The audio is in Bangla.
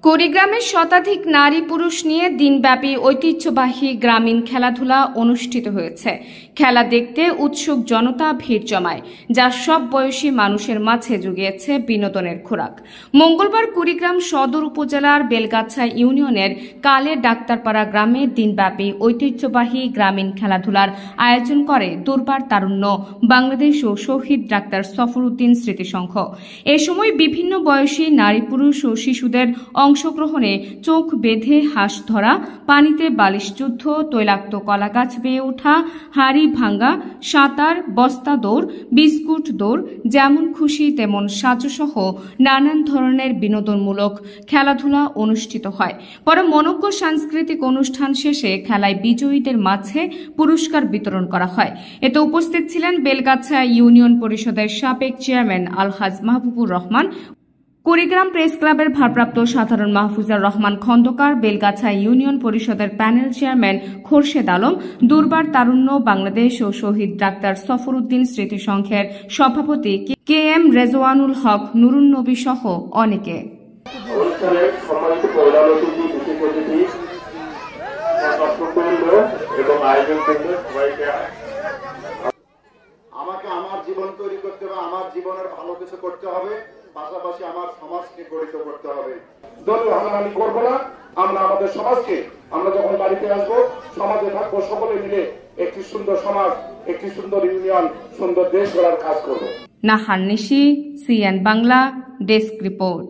কুড়িগ্রামে শতাধিক নারী পুরুষ নিয়ে দিনব্যাপী ঐতিহ্যবাহী গ্রামীণ খেলাধুলা অনুষ্ঠিত হয়েছে। খেলা দেখতে উৎসুক জনতা ভিড় জমায়, যা সব বয়সী মানুষের মাঝে জুগিয়েছে বিনোদনের খোরাক। মঙ্গলবার কুড়িগ্রাম সদর উপজেলার বেলগাছা ইউনিয়নের কালে ডাক্তারপাড়া গ্রামে দিনব্যাপী ঐতিহ্যবাহী গ্রামীণ খেলাধুলার আয়োজন করে দুর্বার তারুণ্য বাংলাদেশ ও শহীদ ডাক্তার সফরউদ্দিন স্মৃতি সংঘ। এ সময় বিভিন্ন বয়সী নারী পুরুষ ও শিশুদের অংশগ্রহণে চোখ বেঁধে হাঁস ধরা, পানিতে বালিশ যুদ্ধ, তৈলাক্ত কলাগাছ বেয়ে ওঠা, হাড়ি ভাঙ্গা, সাঁতার, বস্তা দৌড়, বিস্কুট দৌড়, যেমন খুশি তেমন সাজসহ নানান ধরনের বিনোদনমূলক খেলাধুলা অনুষ্ঠিত হয়। পরে মনোজ্ঞ সাংস্কৃতিক অনুষ্ঠান শেষে খেলায় বিজয়ীদের মাঝে পুরস্কার বিতরণ করা হয়। এতে উপস্থিত ছিলেন বেলগাছা ইউনিয়ন পরিষদের সাবেক চেয়ারম্যান আলহাজ মাহবুবুর রহমান, কুড়িগ্রাম প্রেস ক্লাবের ভারপ্রাপ্ত সাধারণ মাহফুজার রহমান খন্দকার, বেলগাছা ইউনিয়ন পরিষদের প্যানেল চেয়ারম্যান খোরশেদ আলম, দুর্বার তারুণ্য বাংলাদেশ ও শহীদ ডাক্তার সফরউদ্দিন স্মৃতি সংঘের সভাপতি কে এম রেজওয়ানুল হক, নুরুন নবী সহ অনেকে। আমাকে আমার জীবন তৈরি করতে হবে, আমার জীবনের ভালো কিছু করতে হবে, পাশাপাশি আমার সমাজকে গঠিত করতে হবে। দলীয় হানাহানি করবো না। আমরা আমাদের সমাজকে, আমরা যখন বাড়িতে আসবো, সমাজে থাকবো, সকলে মিলে একটি সুন্দর সমাজ, একটি সুন্দর ইউনিয়ন, সুন্দর দেশ গড়ার কাজ করবো। নাহার নিশি, সিএন বাংলা, ডেস্ক রিপোর্ট।